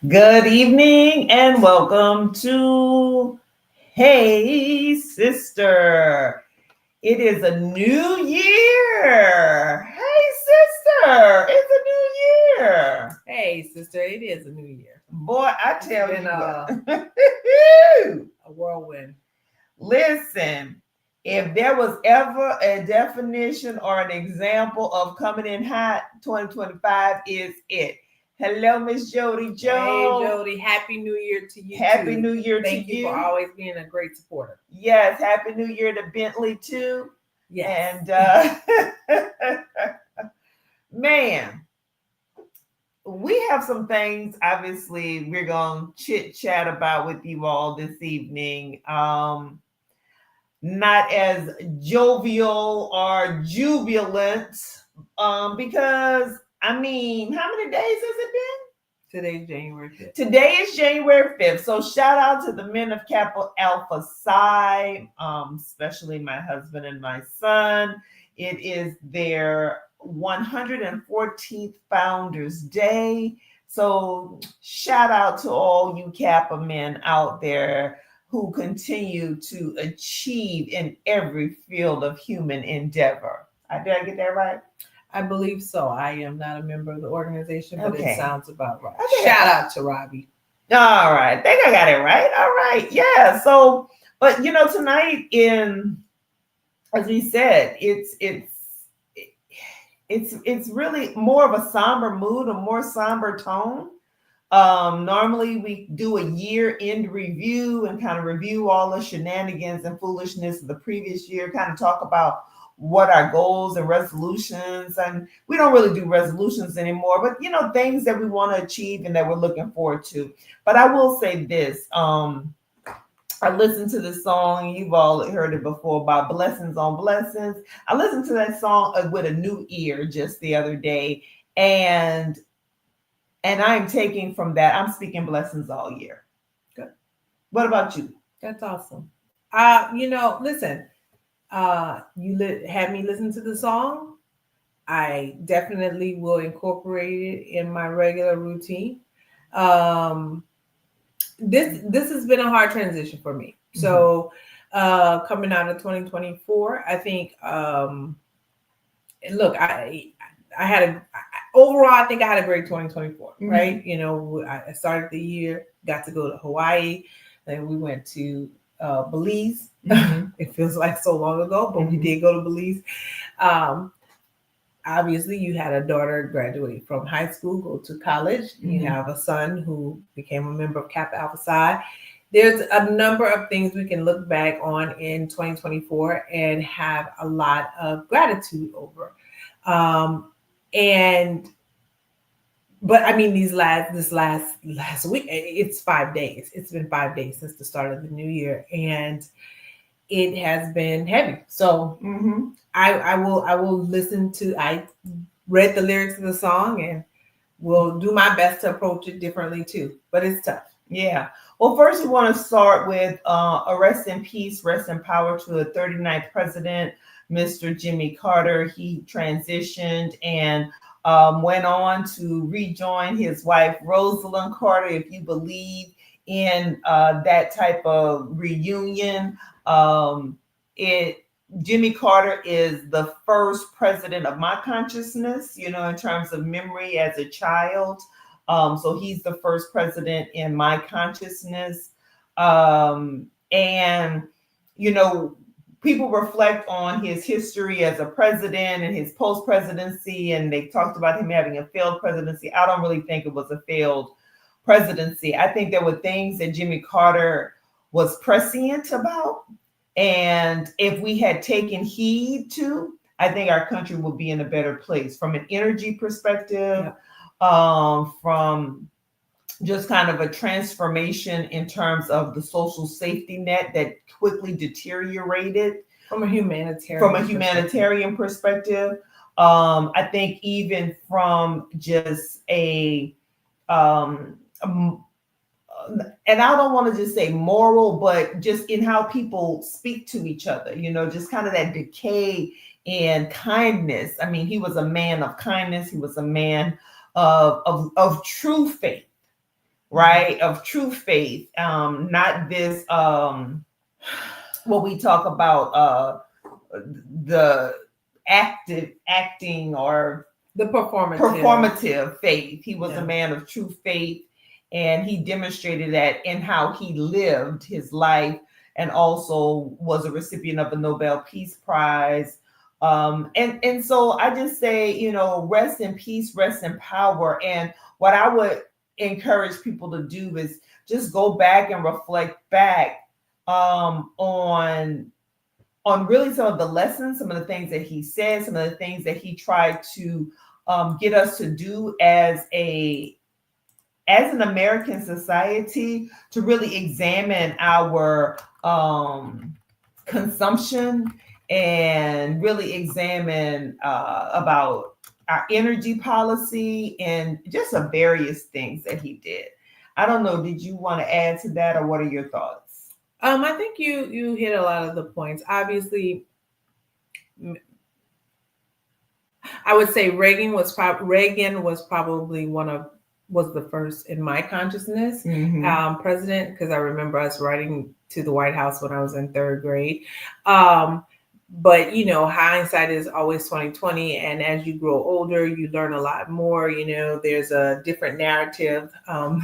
Good evening and welcome to Hey Sister. It is a new year. Hey Sister, it's a new year. Hey, sister, it is a new year. Boy, I It's tell been you what. a whirlwind. Listen, if there was ever a definition or an example of coming in hot, 2025 is it. Hello, Miss Jody Hey, Joe. Jody, Happy New Year to you Happy too. New Year Thank to you for always being a great supporter. Yes, Happy New Year to Bentley too. Yes. And man, we have some things obviously we're going to chit chat about with you all this evening. Not as jovial or jubilant because I mean, how many days has it been? Today's January 5th. Today is January 5th. So shout out to the men of Kappa Alpha Psi, especially my husband and my son. It is their 114th Founders Day. So shout out to all you Kappa men out there who continue to achieve in every field of human endeavor. Did I get that right? I believe so. I am not a member of the organization, but Okay. It sounds about right. Okay. Shout out to Robbie. All right. I think I got it right. All right. Yeah. So, but tonight as we said, it's really more of a somber mood, a more somber tone. Normally we do a year-end review and kind of review all the shenanigans and foolishness of the previous year, kind of talk about what our goals and resolutions, and we don't really do resolutions anymore, but things that we want to achieve and that we're looking forward to. But I will say this, I listened to the song, you've all heard it before, about Blessings on Blessings. I listened to that song with a new ear just the other day, and I'm taking from that, I'm speaking blessings all year. Good. What about you? That's awesome. Listen, you had me listen to the song. I definitely will incorporate it in my regular routine. This has been a hard transition for me. So coming out of 2024, I think look, I had overall, I think I had a great 2024, right? I started the year, got to go to Hawaii, then we went to Belize. It feels like so long ago, but we did go to Belize. Obviously, you had a daughter graduate from high school, go to college. You have a son who became a member of Kappa Alpha Psi. There's a number of things we can look back on in 2024 and have a lot of gratitude over. But I mean, this last week, it's 5 days. It's been 5 days since the start of the new year, and it has been heavy. So I will listen to. I read the lyrics of the song, and will do my best to approach it differently too. But it's tough. Yeah. Well, first we want to start with a rest in peace, rest in power to the 39th president, Mr. Jimmy Carter. He transitioned and went on to rejoin his wife, Rosalind Carter. If you believe in that type of reunion, Jimmy Carter is the first president of my consciousness, in terms of memory as a child. So he's the first president in my consciousness. And, people reflect on his history as a president and his post-presidency, and they talked about him having a failed presidency. I don't really think it was a failed presidency. I think there were things that Jimmy Carter was prescient about. And if we had taken heed to, I think our country would be in a better place from an energy perspective, from just kind of a transformation in terms of the social safety net that quickly deteriorated. From a humanitarian perspective. I think even from just and I don't want to just say moral, but just in how people speak to each other, just kind of that decay in kindness. I mean, he was a man of kindness. He was a man of true faith. right? Of true faith, not this what we talk about, the acting or the performative faith. He was Yeah. a man of true faith, and he demonstrated that in how he lived his life, and also was a recipient of the Nobel Peace Prize. And so I just say, you know, rest in peace, rest in power. And what I would encourage people to do is just go back and reflect back on really some of the lessons, some of the things that he said, some of the things that he tried to get us to do as an American society, to really examine our consumption, and really examine about our energy policy, and just the various things that he did. I don't know, did you want to add to that, or what are your thoughts? I think you hit a lot of the points. Obviously, I would say Reagan was probably was the first in my consciousness president, because I remember us writing to the White House when I was in third grade. But you know, hindsight is always 2020, and as you grow older, you learn a lot more. You know, there's a different narrative on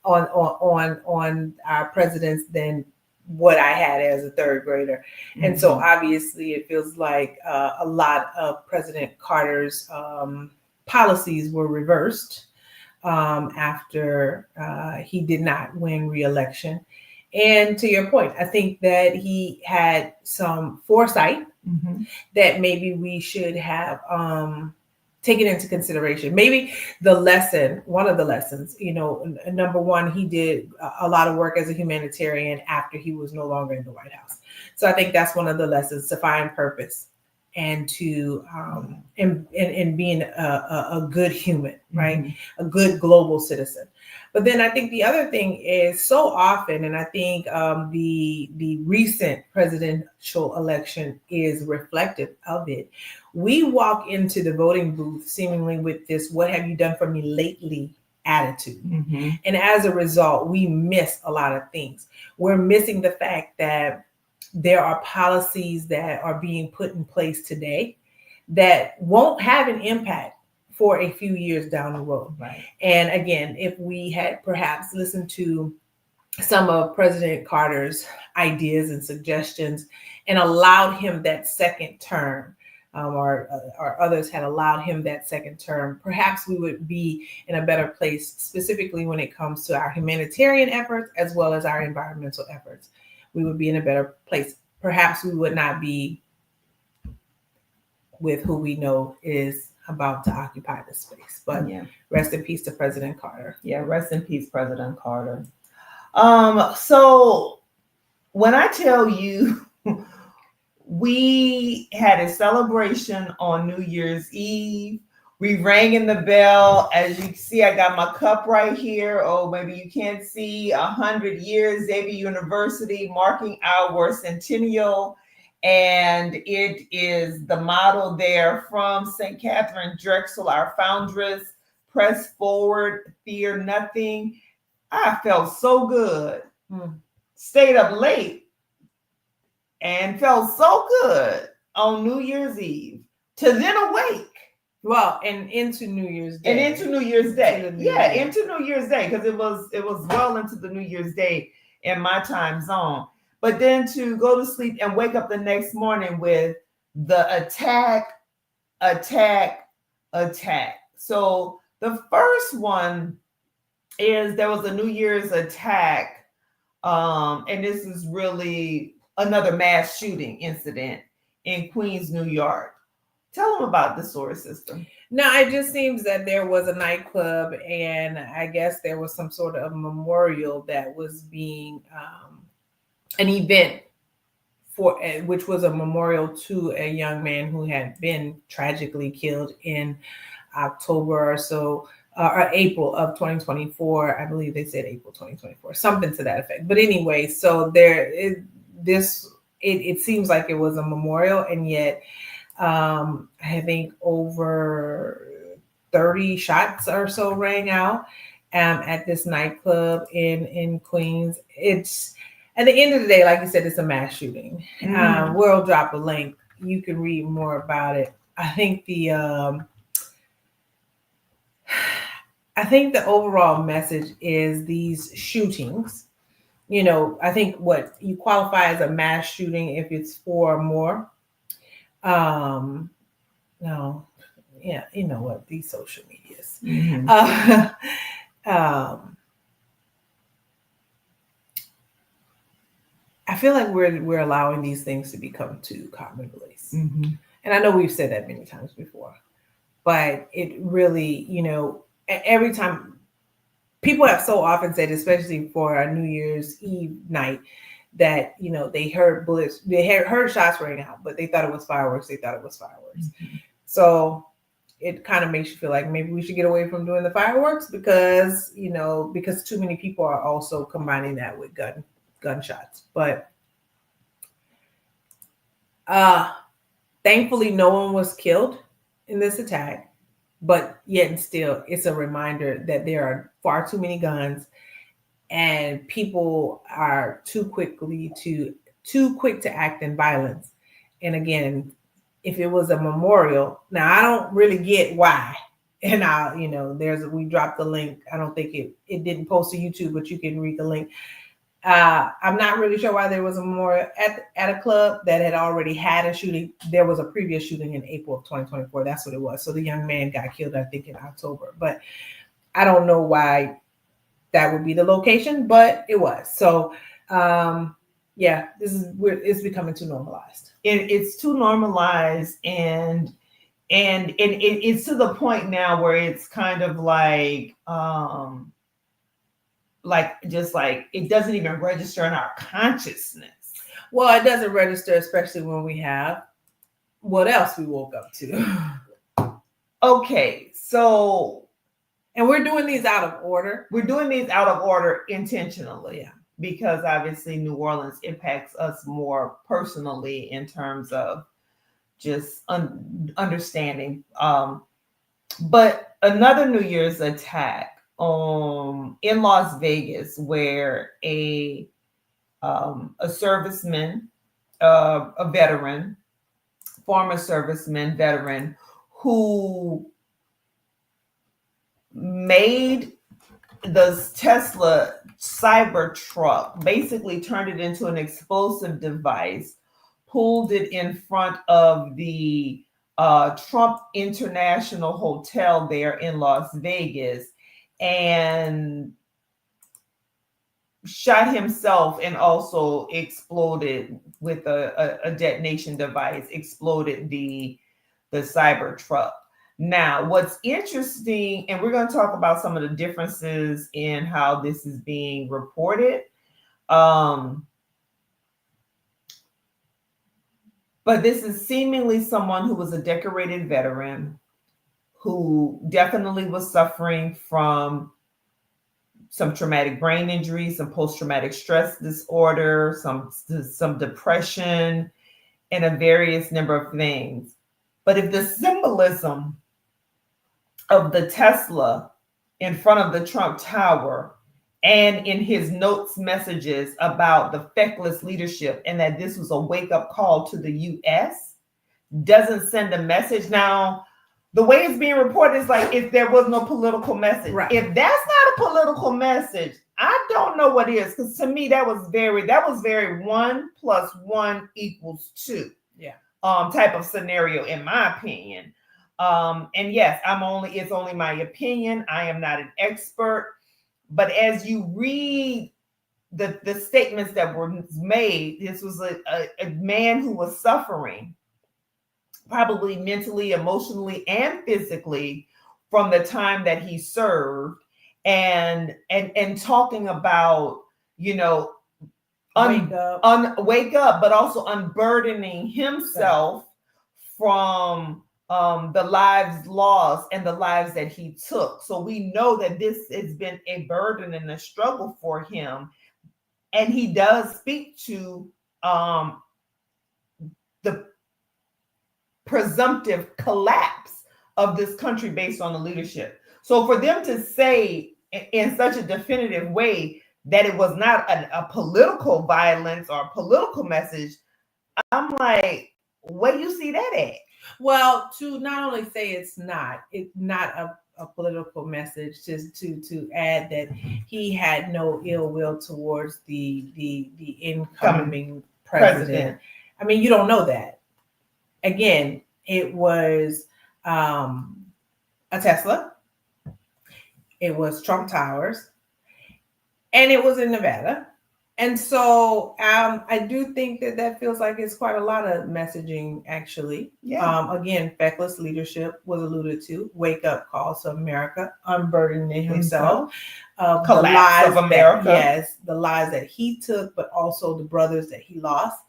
our presidents than what I had as a third grader. And so obviously it feels like a lot of President Carter's policies were reversed after he did not win re-election. And to your point, I think that he had some foresight that maybe we should have taken into consideration. Maybe one of the lessons, you know, number one, he did a lot of work as a humanitarian after he was no longer in the White House. So I think that's one of the lessons, to find purpose and to and being a good human, right? A good global citizen. But then I think the other thing is, so often, and I think the recent presidential election is reflective of it, we walk into the voting booth seemingly with this "what have you done for me lately" attitude. And as a result, we miss a lot of things. We're missing the fact that there are policies that are being put in place today that won't have an impact for a few years down the road. Right. And again, if we had perhaps listened to some of President Carter's ideas and suggestions and allowed him that second term, or others had allowed him that second term, perhaps we would be in a better place, specifically when it comes to our humanitarian efforts as well as our environmental efforts. We would be in a better place. Perhaps we would not be with who we know is about to occupy the space. But rest in peace to President Carter. Yeah, rest in peace, President Carter. So when I tell you, we had a celebration on New Year's Eve. We rang in the bell. As you can see, I got my cup right here. Oh, maybe you can't see. 100 years, Xavier University, marking our centennial. And it is the motto there from St. Catherine Drexel, our foundress: press forward, fear nothing. I felt so good. Stayed up late and felt so good on New Year's Eve to then awake. Well, and into New Year's Day. Into New Year's Day, into New Year's Day, because it was well into the New Year's Day in my time zone. But then to go to sleep and wake up the next morning with the attack. So the first one is there was a New Year's attack, and this is really another mass shooting incident in Queens, New York. Tell them about the SOAR system. No, it just seems that there was a nightclub, and I guess there was some sort of memorial that was being an event for, which was a memorial to a young man who had been tragically killed in October or so, or April of 2024. I believe they said April 2024, something to that effect. But anyway, so it seems like it was a memorial, and yet I think over 30 shots or so rang out. at this nightclub in Queens. It's at the end of the day, like you said, it's a mass shooting. Mhm. We'll drop a link. You can read more about it. I think the overall message is these shootings. I think what you qualify as a mass shooting if it's 4 or more. No, yeah, you know what, these social medias. Mhm. Um, I feel like we're allowing these things to become too commonplace. Mhm. And I know we've said that many times before, but it really, every time people have so often said, especially for a New Year's Eve night, that they heard bullets, they heard shots ring out, but they thought it was fireworks. Mhm. So it kind of makes you feel like maybe we should get away from doing the fireworks because too many people are also combining that with gunshots. But thankfully no one was killed in this attack, but yet and still it's a reminder that there are far too many guns and people are too quick to act in violence. And again, if it was a memorial, now I don't really get why. And we dropped the link. I don't think it didn't post to YouTube, but you can read the link. I'm not really sure why there was a memorial at a club that had already had a shooting. There was a previous shooting in April of 2024. That's what it was. So the young man got killed, I think, in October. But I don't know why that would be the location, but it was. So, yeah, it's becoming too normalized. It's too normalized, and it's to the point now where it's kind of just like it doesn't even register in our consciousness. Well, it doesn't register, especially when we have what else we woke up to. Okay, so and we're doing these out of order. We're doing these out of order intentionally. Yeah. Because obviously New Orleans impacts us more personally in terms of just understanding. But another New Year's attack in Las Vegas, where a serviceman, a veteran, former serviceman, veteran, who made the Tesla Cybertruck, basically turned it into an explosive device, pulled it in front of the Trump International Hotel there in Las Vegas, and shot himself, and also exploded with a detonation device, exploded the Cybertruck. Now, what's interesting, and we're going to talk about some of the differences in how this is being reported. But this is seemingly someone who was a decorated veteran who definitely was suffering from some traumatic brain injury, some post-traumatic stress disorder, some depression, and a various number of things. But if the symbolism of the Tesla in front of the Trump Tower and in his notes messages about the feckless leadership and that this was a wake-up call to the U.S. doesn't send a message. Now, the way it's being reported is like if there was no political message. Right. If that's not a political message, I don't know what is, because to me that was very 1 + 1 = 2. Yeah. Type of scenario, in my opinion. And yes, it's only my opinion. I am not an expert. But as you read the statements that were made, this was a man who was suffering, probably mentally, emotionally, and physically, from the time that he served, and talking about, wake up, but also unburdening himself from the lives lost and the lives that he took. So we know that this has been a burden and a struggle for him. And he does speak to the presumptive collapse of this country based on the leadership. So for them to say in such a definitive way that it was not a political violence or a political message. I'm like, where do you see that at? Well, to not only say it's not a political message, just to add that he had no ill will towards the incoming president. I mean, you don't know that. Again, it was a Tesla. It was Trump Towers, and it was in Nevada. And so I do think that feels like it's quite a lot of messaging, actually. Yeah. Again, feckless leadership was alluded to. Wake up calls to America, unburdening himself. Collapse of America. Yes, the lies that he took, but also the brothers that he lost.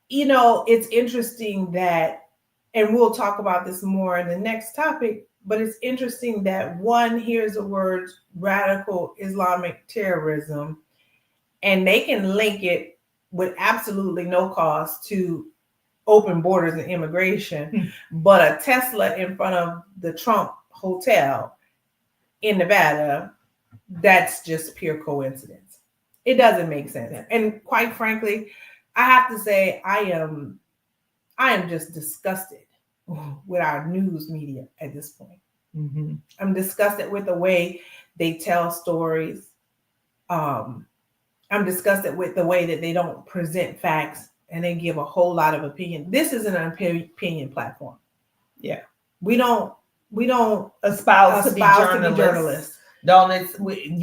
It's interesting that, and we'll talk about this more in the next topic, but it's interesting that one hears the word radical Islamic terrorism, and they can link it with absolutely no cost to open borders and immigration. But a Tesla in front of the Trump Hotel in Nevada, that's just pure coincidence. It doesn't make sense. And quite frankly, I have to say, I am just disgusted with our news media at this point. Mm-hmm. I'm disgusted with the way they tell stories. I'm disgusted with the way that they don't present facts and they give a whole lot of opinion. This is an opinion platform. Yeah. We don't espouse to be journalists. Don't it's we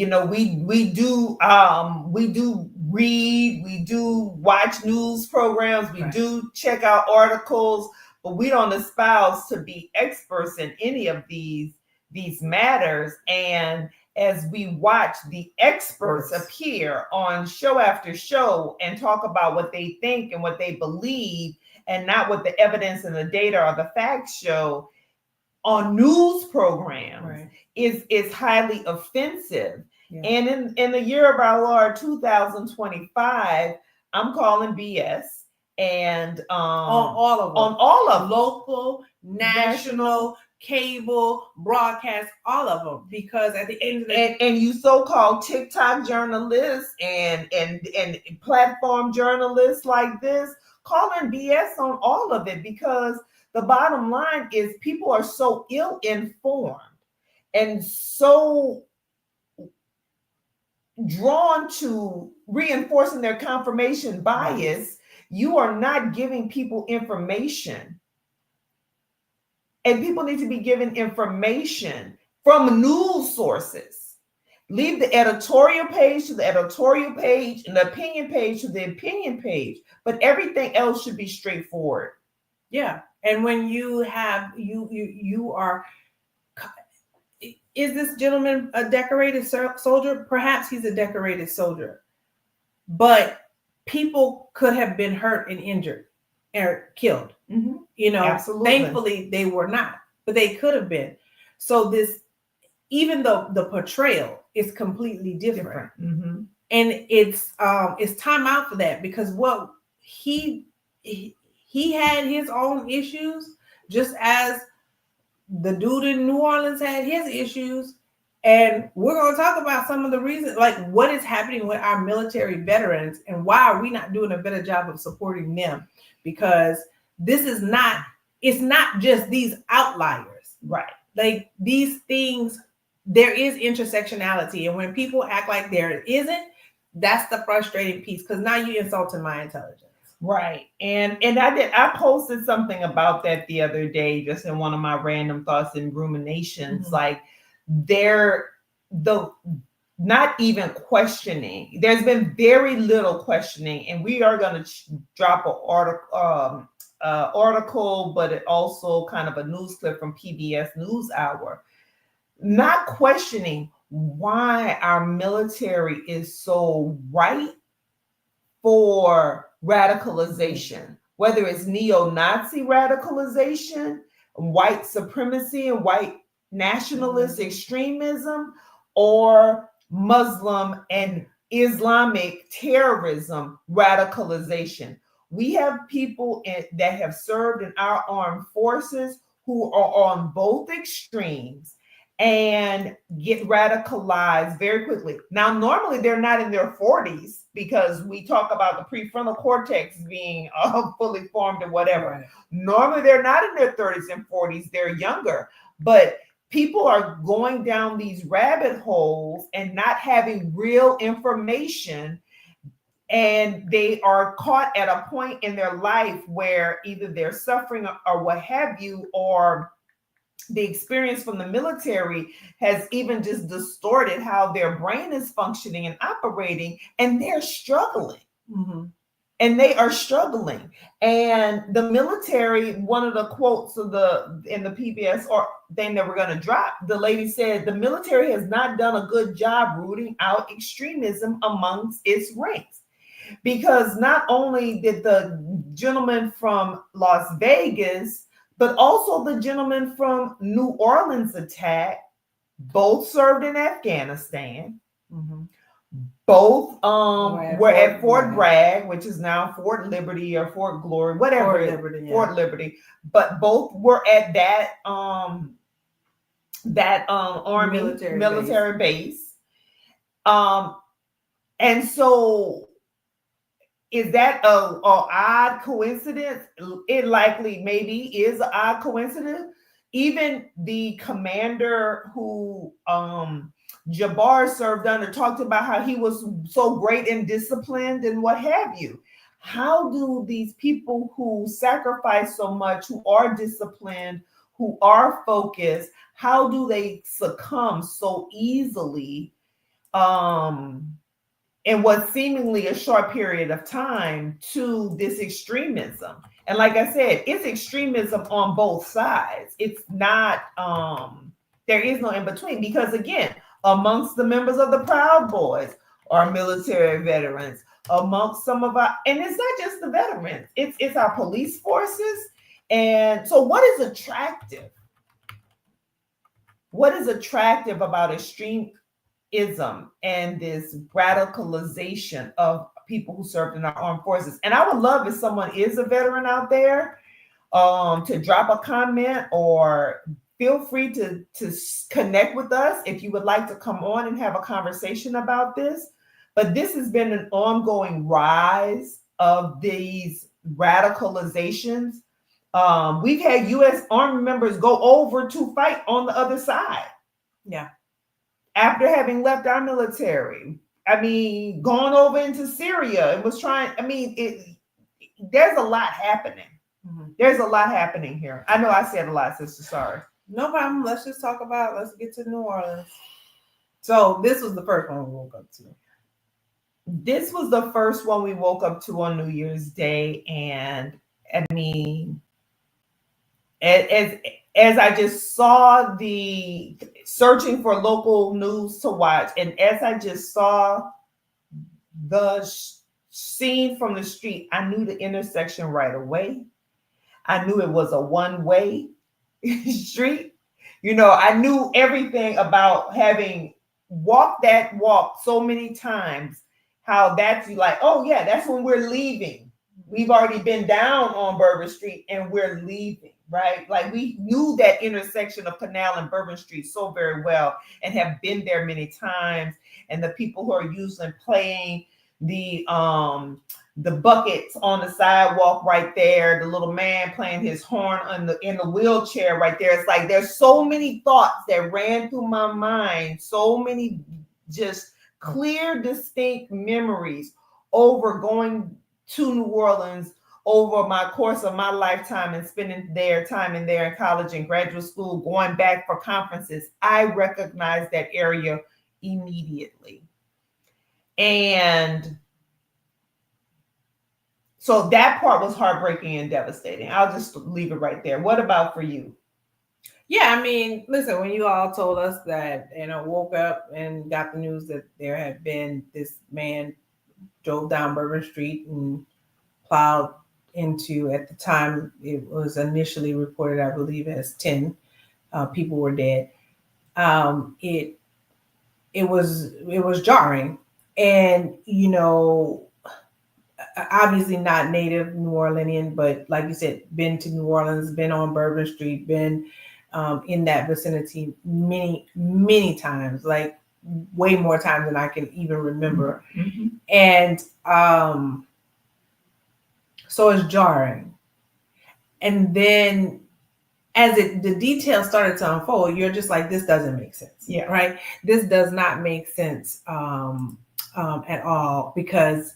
do read, we do watch news programs, we do check out articles, but we don't espouse to be experts in any of these matters. And as we watch the experts appear on show after show and talk about what they think and what they believe, and not what the evidence and the data or the facts show on news programs, is highly offensive. Yeah. And in the year of our Lord 2025, I'm calling BS. And on all of them, local, national, cable, broadcast, all of them, because at the end of the day, and you so-called TikTok journalists and platform journalists like this calling BS on all of it, because the bottom line is people are so ill-informed and so drawn to reinforcing their confirmation bias. You are not giving people information. And people need to be given information from news sources. Leave the editorial page to the editorial page and the opinion page to the opinion page. But everything else should be straightforward. Yeah. And when you have, you are, is this gentleman a decorated soldier? Perhaps he's a decorated soldier. But people could have been hurt and injured or killed. Mm-hmm. Absolutely. Thankfully they were not, but they could have been. So this, even though the portrayal is completely different. Mm-hmm. And it's time out for that, because what he had his own issues, just as the dude in New Orleans had his issues. And we're going to talk about some of the reasons, like what is happening with our military veterans and why are we not doing a better job of supporting them? Because this is not, it's not just these outliers, right? Like these things, there is intersectionality. And when people act like there isn't, that's the frustrating piece, because now you're insulting my intelligence. Right. And I posted something about that the other day, just in one of my random thoughts and ruminations. Mm-hmm. Like not even questioning. There's been very little questioning, and we are going to drop an article, but it also kind of a news clip from PBS NewsHour, not questioning why our military is so right for radicalization, whether it's neo-Nazi radicalization, white supremacy and white nationalist extremism, or Muslim and Islamic terrorism radicalization. We have people that have served in our armed forces who are on both extremes, and get radicalized very quickly. Now, normally they're not in their 40s because we talk about the prefrontal cortex being fully formed and whatever. Right. Normally they're not in their 30s and 40s, they're younger. But people are going down these rabbit holes and not having real information. And they are caught at a point in their life where either they're suffering or what have you, or the experience from the military has even just distorted how their brain is functioning and operating, and they're struggling. Mm-hmm. And they are struggling. And the military, one of the quotes of in the PBS or thing that we're going to drop, the lady said the military has not done a good job rooting out extremism amongst its ranks. Because not only did the gentleman from Las Vegas, but also the gentleman from New Orleans attack, both served in Afghanistan. Mm-hmm. Both were at Fort Bragg, which is now Fort Liberty or Fort Glory, whatever. Fort Liberty. But both were at that Army military base. And so is that a odd coincidence? It likely maybe is an odd coincidence. Even the commander who Jabbar served under talked about how he was so great and disciplined and what have you. How do these people who sacrifice so much, who are disciplined, who are focused, how do they succumb so easily in what seemingly a short period of time to this extremism? And like I said, it's extremism on both sides. It's not, there is no in between, because again, amongst the members of the Proud Boys are military veterans. Amongst some of our, and it's not just the veterans, it's our police forces. And so what is attractive? What is attractive about extremism and this radicalization of people who served in our armed forces? And I would love if someone is a veteran out there to drop a comment, or feel free to connect with us if you would like to come on and have a conversation about this. But this has been an ongoing rise of these radicalizations. We've had U.S. Army members go over to fight on the other side. Yeah. After having left our military. I mean, gone over into Syria and was trying, I mean, there's a lot happening. Mm-hmm. There's a lot happening here. I know I said a lot, sister, sorry. No problem. Let's get to New Orleans. So this was the first one we woke up to. This was the first one we woke up to on New Year's Day. And I mean, as I just saw the searching for local news to watch, and as I just saw the scene from the street, I knew the intersection right away. I knew it was a one-way street. You know, I knew everything about having walked that walk so many times, how that's like, oh yeah, that's when we're leaving. We've already been down on Bourbon Street and we're leaving, right? Like we knew that intersection of Canal and Bourbon Street so very well and have been there many times. And the people who are usually playing the buckets on the sidewalk right there, the little man playing his horn in the wheelchair right there. It's like there's so many thoughts that ran through my mind, so many just clear, distinct memories over going to New Orleans over my course of my lifetime and spending time in there in college and graduate school, going back for conferences. I recognized that area immediately. And so that part was heartbreaking and devastating. I'll just leave it right there. What about for you? Yeah, I mean, listen, when you all told us that, woke up and got the news that there had been this man drove down Bourbon Street and plowed into, at the time, it was initially reported, I believe, as 10 people were dead. It was jarring. And, obviously not native New Orleanian, but like you said, been to New Orleans, been on Bourbon Street, been in that vicinity many, many times, like way more times than I can even remember. Mm-hmm. And so it's jarring. And then as the details started to unfold, you're just like, this doesn't make sense. Yeah. Right. This does not make sense at all, because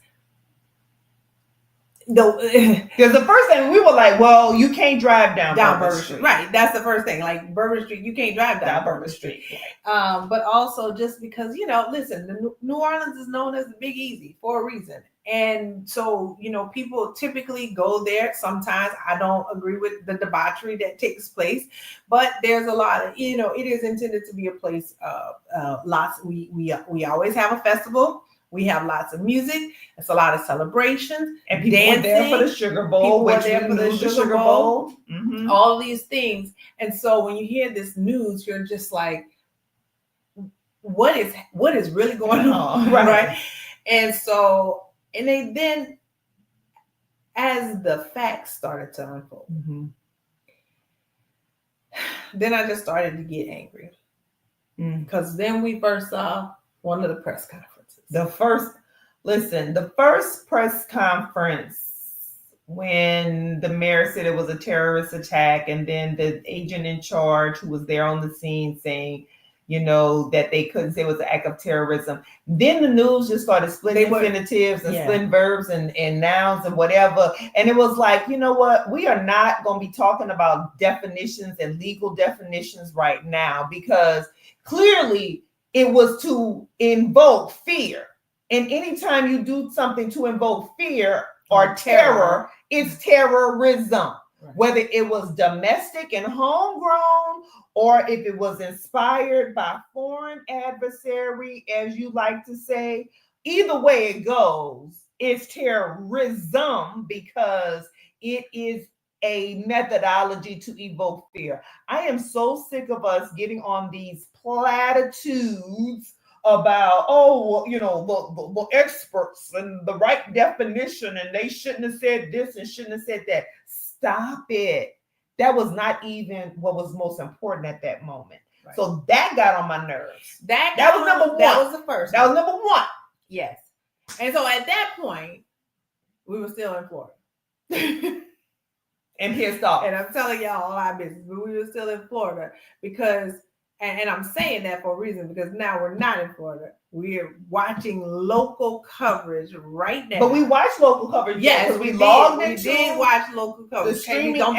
because the first thing we were like, well, you can't drive down Bourbon Street. Right. That's the first thing. Like Bourbon Street, you can't drive down Bourbon Street. But also just because, listen, New Orleans is known as the Big Easy for a reason. And so, people typically go there. Sometimes I don't agree with the debauchery that takes place, but there's a lot of, it is intended to be a place of lots. We always have a festival. We have lots of music. It's a lot of celebrations. And people dancing, were there for the Sugar Bowl, which there for the Sugar Bowl. Mm-hmm. All these things. And so when you hear this news, you're just like, what is really going on? Right. And so, and then as the facts started to unfold, mm-hmm. then I just started to get angry. Because then we first saw one of the press conferences. The first press conference when the mayor said it was a terrorist attack, and then the agent in charge who was there on the scene saying, that they couldn't say it was an act of terrorism. Then the news just started splitting infinitives and splitting verbs and nouns and whatever. And it was like, you know what? We are not going to be talking about definitions and legal definitions right now, because clearly it was to invoke fear. And anytime you do something to invoke fear or terror, it's terrorism. Right. Whether it was domestic and homegrown, or if it was inspired by foreign adversary, as you like to say, either way it goes, it's terrorism, because it is a methodology to evoke fear. I am so sick of us getting on these platitudes about, the experts and the right definition, and they shouldn't have said this and shouldn't have said that. Stop it. That was not even what was most important at that moment. Right. So that got on my nerves. That was number one. That was the first. That was number one. Yes. And so at that point, we were still in Florida. And pissed off. And I'm telling y'all a lot of business, but we were still in Florida because, and I'm saying that for a reason, because now we're not in Florida. We're watching local coverage right now. But we watched local coverage. Yes, we logged in. We did watch local coverage. The streaming I'm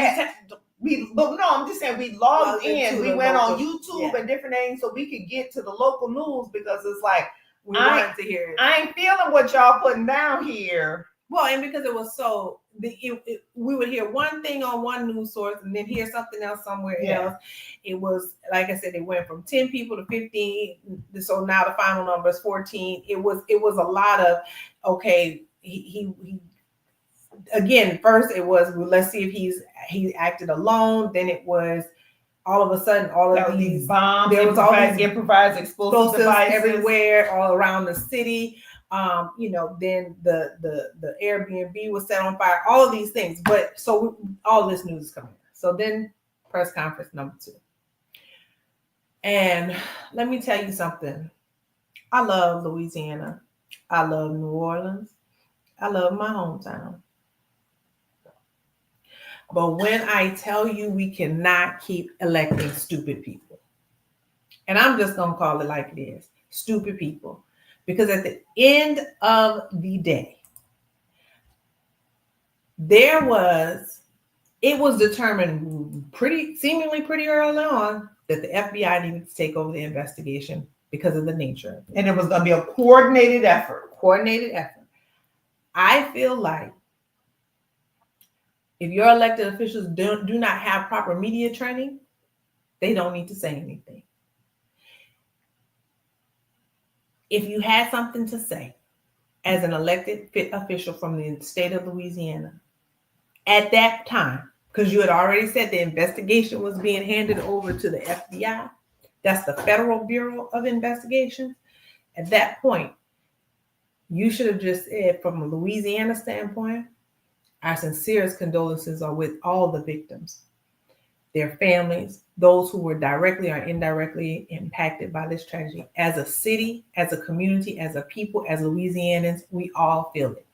just saying we logged in. We went on YouTube and different things so we could get to the local news, because it's like, we wanted to hear it. I ain't feeling what y'all putting down here. Well, and because it was so, we would hear one thing on one news source and then hear something else somewhere else. It was, like I said, it went from 10 people to 15. So now the final number is 14. It was a lot of, okay, he again, first it was, well, let's see if he acted alone. Then it was all of a sudden, all of these bombs, there was all these improvised explosive devices everywhere, all around the city. Then the Airbnb was set on fire, all of these things. But so all this news is coming. So then press conference number 2. And let me tell you something. I love Louisiana. I love New Orleans. I love my hometown. But when I tell you we cannot keep electing stupid people, and I'm just going to call it like it is, stupid people. Because at the end of the day, it was determined seemingly pretty early on that the FBI needed to take over the investigation because of the nature. And it was going to be a coordinated effort. I feel like if your elected officials do not have proper media training, they don't need to say anything. If you had something to say as an elected official from the state of Louisiana at that time, because you had already said the investigation was being handed over to the FBI, that's the Federal Bureau of Investigation. At that point, you should have just said, from a Louisiana standpoint, our sincerest condolences are with all the victims. their families, those who were directly or indirectly impacted by this tragedy. As a city, as a community, as a people, as Louisianans, we all feel it.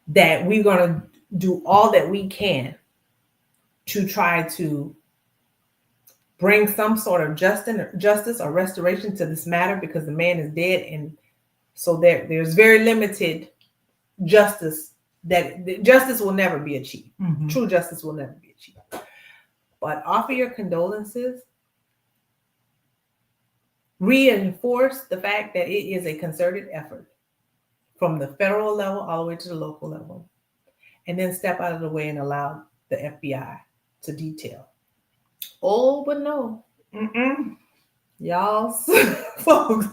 That we're going to do all that we can to try to bring some sort of justice or restoration to this matter, because the man is dead, and so there's very limited justice. That justice will never be achieved. Mhm. True justice will never be achieved. But offer your condolences. Reinforce the fact that it is a concerted effort from the federal level all the way to the local level. And then step out of the way and allow the FBI to detail. Oh, but no. Y'all folks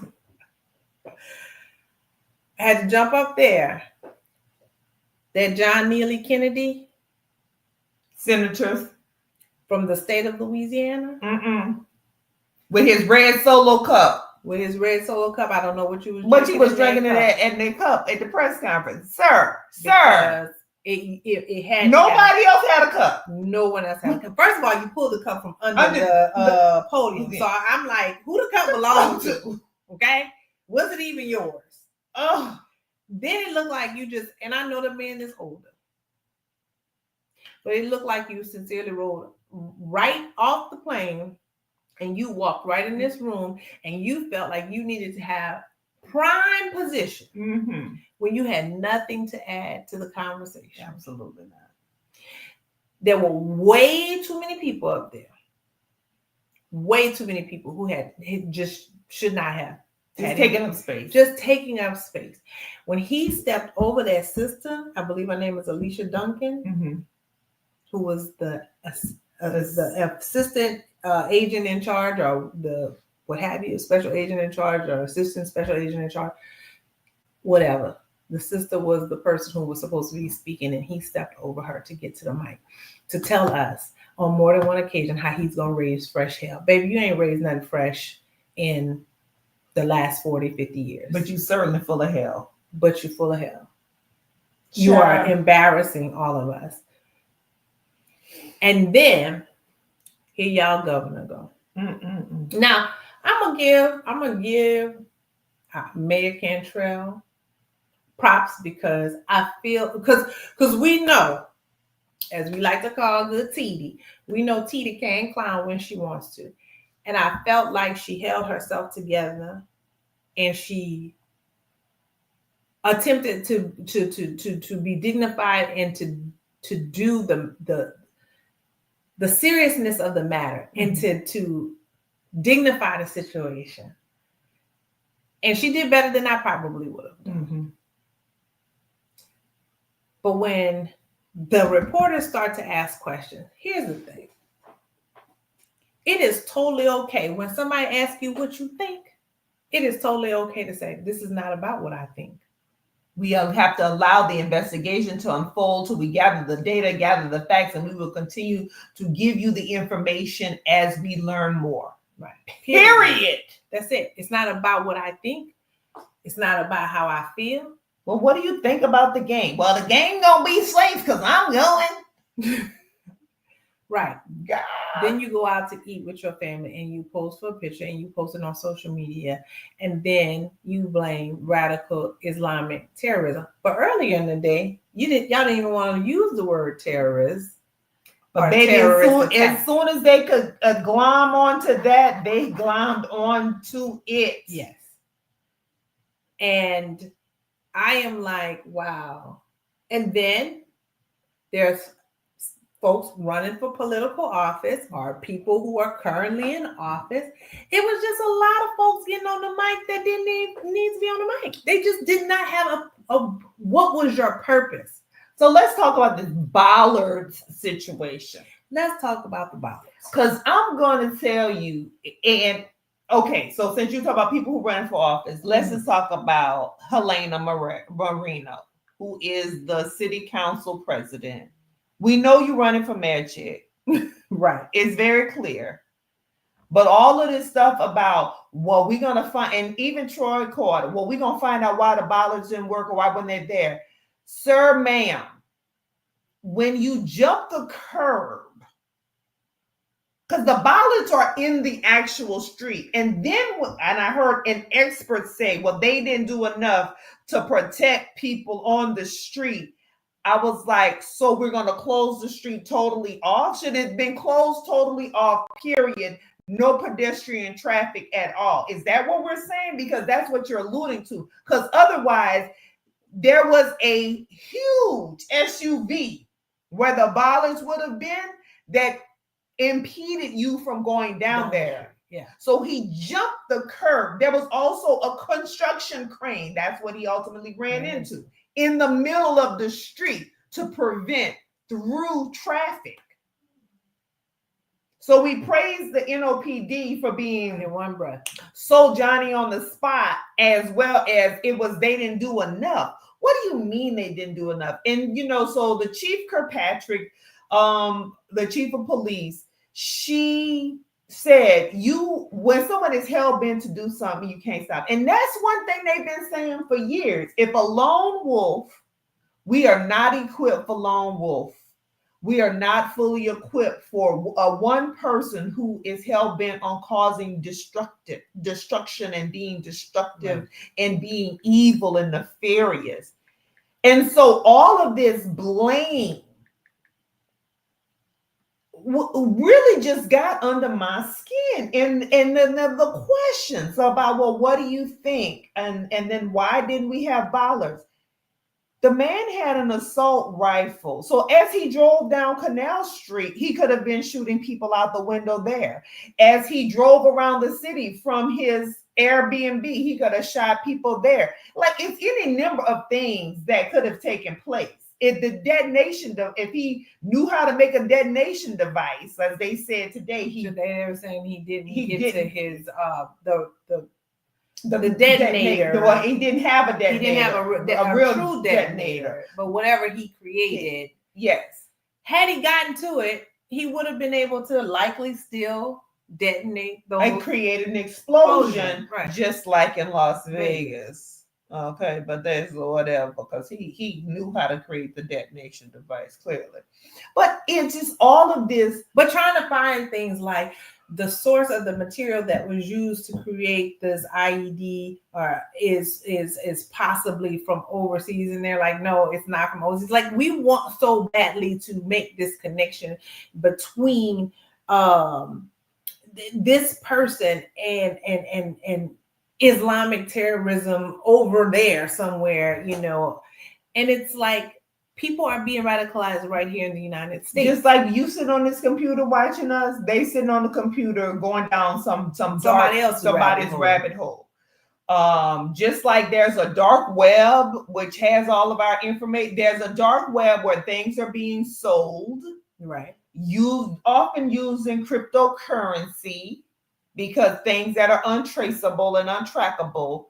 had to jump up there. That John Neely Kennedy, Senators from the state of Louisiana, with his red Solo cup. With his red Solo cup, I don't know what you was. But he was drinking it at the cup at the press conference, sir. It had nobody else had a cup. No one else had a cup. First of all, you pulled the cup from under the podium, so I'm like, who the cup belonged to? Okay, was it even yours? Oh. Then it looked like you just, and I know the man is older, but it looked like you sincerely rolled right off the plane and you walked right in this room and you felt like you needed to have prime position when you had nothing to add to the conversation. Absolutely not. There were way too many people up there. Way too many people who had just should not have. Just taking up space. Just taking up space. When he stepped over that sister, I believe her name is Alicia Duncan, who was the assistant agent in charge, or the what have you, special agent in charge, or assistant special agent in charge, whatever. The sister was the person who was supposed to be speaking, and he stepped over her to get to the mic to tell us on more than one occasion how he's going to raise fresh hell. Baby, you ain't raised nothing fresh in the last 40, 50 years. But you certainly full of hell. But you're full of hell. Sure. You are embarrassing all of us. And then here y'all governor go. Now, I'm gonna give Mayor Cantrell props, because I feel because we know, as we like to call good Titi, we know Titi can clown when she wants to. And I felt like she held herself together and she attempted to be dignified and to do the seriousness of the matter and to dignify the situation. And she did better than I probably would have done. But when the reporters start to ask questions, here's the thing. It is totally okay when somebody asks you what you think. It is totally okay to say, this is not about what I think. We have to allow the investigation to unfold till we gather the data, gather the facts, and we will continue to give you the information as we learn more. Right. Period. That's it. It's not about what I think. It's not about how I feel. Well, what do you think about the game? Well, the game gonna be safe because I'm going. Right. God. Then you go out to eat with your family and you post for a picture and you post it on social media, and then you blame radical Islamic terrorism. But earlier in the day, y'all didn't even want to use the word terrorist. But baby, as soon as they could glom onto that, they glommed onto it. Yes. And I am like, wow. And then there's folks running for political office or people who are currently in office. It was just a lot of folks getting on the mic that didn't need to be on the mic. They just did not have a what was your purpose? So let's talk about this Bollards situation. Let's talk about the Bollards. Because I'm going to tell you, and okay, so since you talk about people who run for office, let's just talk about Helena Moreno, who is the city council president. We know you're running for mayor, chick. Right. It's very clear. But all of this stuff about, well, we're going to find, and even Troy Carter, well, we're going to find out why the Bollards didn't work or why when they're there. Sir, ma'am, when you jump the curb because the bollards are in the actual street. And then, and I heard an expert say, well, they didn't do enough to protect people on the street. I was like, so we're going to close the street totally off? Should it have been closed totally off, period? No pedestrian traffic at all. Is that what we're saying? Because that's what you're alluding to. Because otherwise, there was a huge SUV where the bollards would have been that impeded you from going down there. Yeah. So he jumped the curb. There was also a construction crane. That's what he ultimately ran into in the middle of the street to prevent through traffic. So we praise the NOPD for being in one breath so Johnny on the spot, as well as it was they didn't do enough. What do you mean they didn't do enough? And so the Chief Kirkpatrick, the chief of police, she said, when someone is hell bent to do something, you can't stop. And that's one thing they've been saying for years. If a lone wolf, we are not equipped for lone wolf. We are not fully equipped for one person who is hell bent on causing destruction and being destructive and being evil and nefarious. And so all of this blame really just got under my skin, and the questions about, well, what do you think, and then why didn't we have bollards? The man had an assault rifle, so as he drove down Canal Street, he could have been shooting people out the window there. As he drove around the city from his Airbnb, he could have shot people there. Like, it's any number of things that could have taken place. If he knew how to make a detonation device, as they said today, they were saying he didn't get to his the detonator. Well, he didn't have a detonator. He didn't have a real true detonator. But whatever he created, yes, had he gotten to it, he would have been able to likely still detonate those and create an explosion, right, just like in Las Vegas. Okay, but that's whatever, because he knew how to create the detonation device, clearly. But it's just all of this. But trying to find things like the source of the material that was used to create this IED is possibly from overseas, and they're like, no, it's not from overseas. Like, we want so badly to make this connection between this person and Islamic terrorism over there somewhere, and it's like people are being radicalized right here in the United States. Just like you sit on this computer watching us, they sitting on the computer going down somebody's rabbit hole. Just like there's a dark web which has all of our information. There's a dark web where things are being sold. Right. You often using cryptocurrency, because things that are untraceable and untrackable.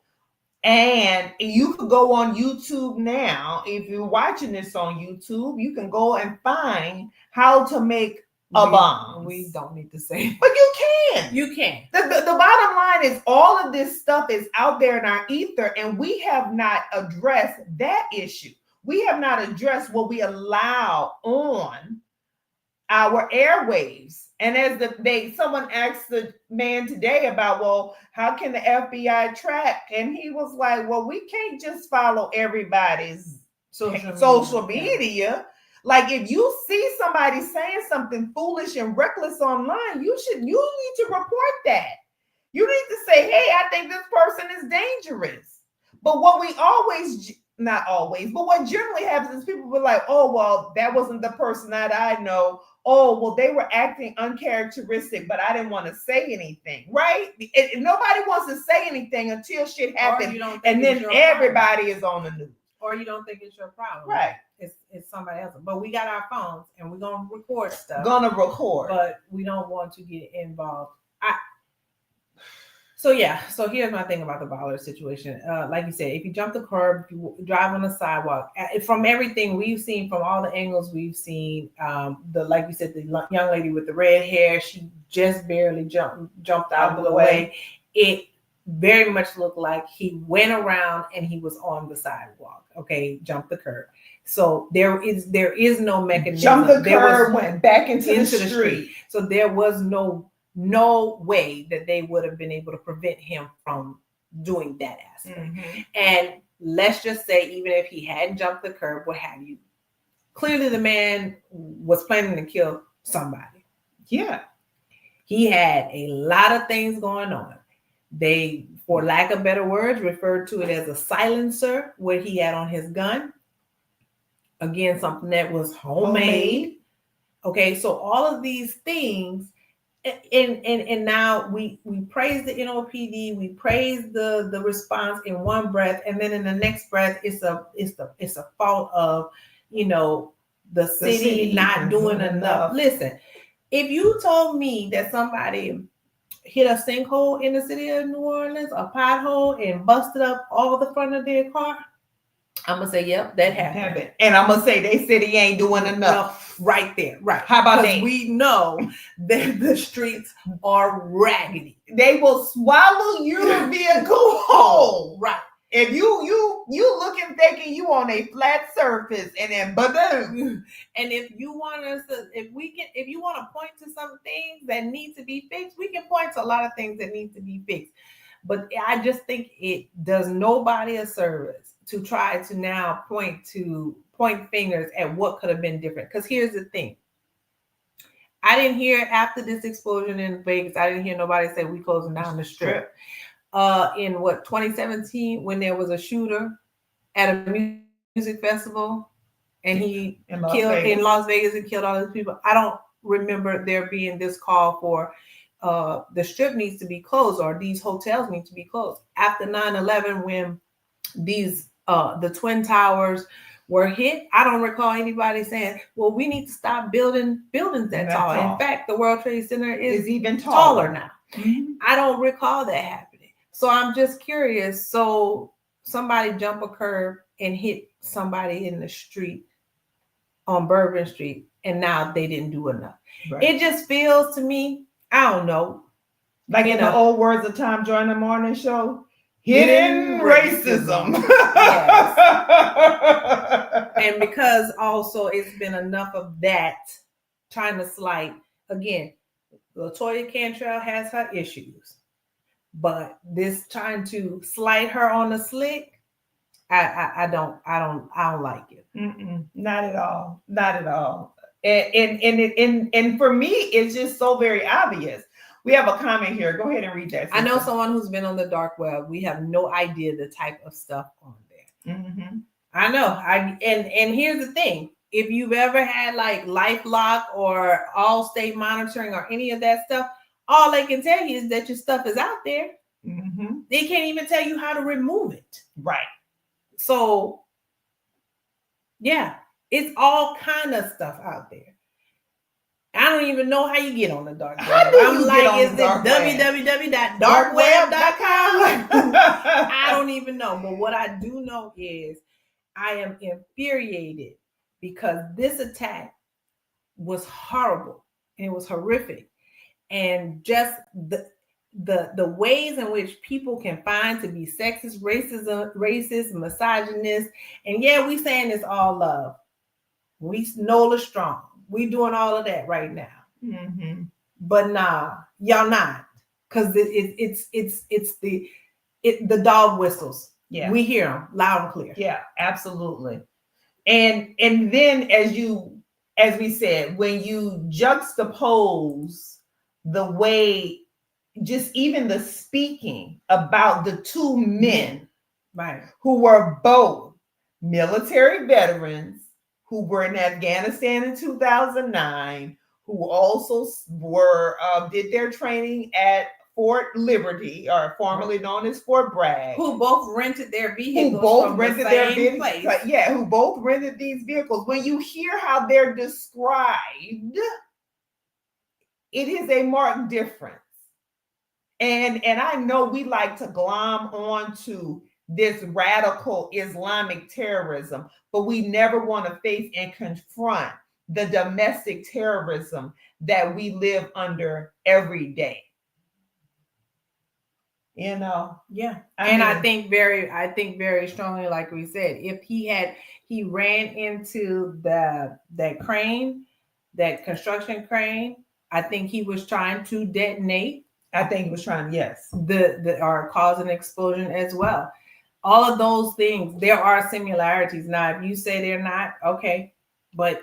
And you could go on YouTube now. If you're watching this on YouTube, you can go and find how to make a bomb. We don't need to say, but you can. You can. The bottom line is all of this stuff is out there in our ether, and we have not addressed that issue. We have not addressed what we allow on our airwaves. And as someone asked the man today about, well, how can the FBI track? And he was like, well, we can't just follow everybody's social media. Like, if you see somebody saying something foolish and reckless online, you need to report that. You need to say, hey, I think this person is dangerous. But what not always, but what generally happens is people were like, oh, well, that wasn't the person that I know. Oh, well, they were acting uncharacteristic, but I didn't want to say anything, right? Nobody wants to say anything until shit happens, and then everybody is on the news. Or you don't think it's your problem. Right. It's somebody else. But we got our phones, and we're going to record stuff. But we don't want to get involved. So here's my thing about the bollard situation. Like you said, if you jump the curb, if you drive on the sidewalk, from everything we've seen, from all the angles we've seen, like you said, the young lady with the red hair, she just barely jumped out of the way. It very much looked like he went around and he was on the sidewalk. Okay, jumped the curb. So there is no mechanism. Jumped the There curb, was went back into the into the street. So there was no way that they would have been able to prevent him from doing that aspect. Mhm. And let's just say, even if he hadn't jumped the curb, what have you, clearly the man was planning to kill somebody. Yeah. He had a lot of things going on. They, for lack of better words, referred to it as a silencer, what he had on his gun. Again, something that was homemade. Okay, so all of these things, and now we praise the NOPD, we praise the response in one breath, and then in the next breath, it's a fault of, the city not doing enough. Listen, if you told me that somebody hit a sinkhole in the city of New Orleans, a pothole, and busted up all the front of their car, I'm gonna say, yep, that happened. And I'm gonna say they city ain't doing enough. Right there, right. How about that? Because we know that the streets are raggedy. They will swallow your vehicle whole. Right. If you looking thinking you on a flat surface, and then boom. And if you want us to, if you want to point to some things that need to be fixed, we can point to a lot of things that need to be fixed. But I just think it does nobody a service to try to now point fingers at what could have been different. Because here's the thing. I didn't hear after this explosion in Vegas, I didn't hear nobody say we closing down the strip. In 2017, when there was a shooter at a music festival and he killed in Las Vegas and killed all those people. I don't remember there being this call for the strip needs to be closed or these hotels need to be closed. After 9/11, when these the Twin Towers were hit, I don't recall anybody saying, well, we need to stop building buildings that tall. In fact, the World Trade Center is even taller now. Mm-hmm. I don't recall that happening. So I'm just curious. So somebody jump a curb and hit somebody in the street on Bourbon Street, and now they didn't do enough. Right. It just feels to me, I don't know. Like in the old words of Tom Joyner Morning Show, hidden racism. Yes. And because also it's been enough of that trying to slight, again, LaToya Cantrell has her issues, but this trying to slight her on the slick, I don't like it. Not at all. Not at all. And for me, it's just so very obvious. We have a comment here. Go ahead and read that. I know someone who's been on the dark web. We have no idea the type of stuff on there. Mm-hmm. I know. And here's the thing. If you've ever had like LifeLock or Allstate monitoring or any of that stuff, all they can tell you is that your stuff is out there. Mm-hmm. They can't even tell you how to remove it. Right. So, yeah, it's all kind of stuff out there. I don't even know how you get on the dark web. I'm like, is it www.darkweb.com? I don't even know. But what I do know is I am infuriated because this attack was horrible and it was horrific. And just the ways in which people can find to be sexist, racist, misogynist. And yeah, we saying it's all love. We Nola strong. We doing all of that right now. Mm-hmm. But nah, y'all not. Because it's the dog whistles. Yeah. We hear them loud and clear. Yeah, absolutely. And then as we said, when you juxtapose the way, just even the speaking about the two men, right, who were both military veterans, who were in Afghanistan in 2009, who also did their training at Fort Liberty, or formerly known as Fort Bragg, who both rented their vehicles who both rented these vehicles. When you hear how they're described, it is a marked difference. And I know we like to glom onto this radical Islamic terrorism, but we never want to face and confront the domestic terrorism that we live under every day. Yeah. I think very strongly, like we said, if He ran into that crane, that construction crane. I think he was trying to detonate I think he was trying, yes. the or cause an explosion as well. All of those things, there are similarities. Now, if you say they're not, okay, but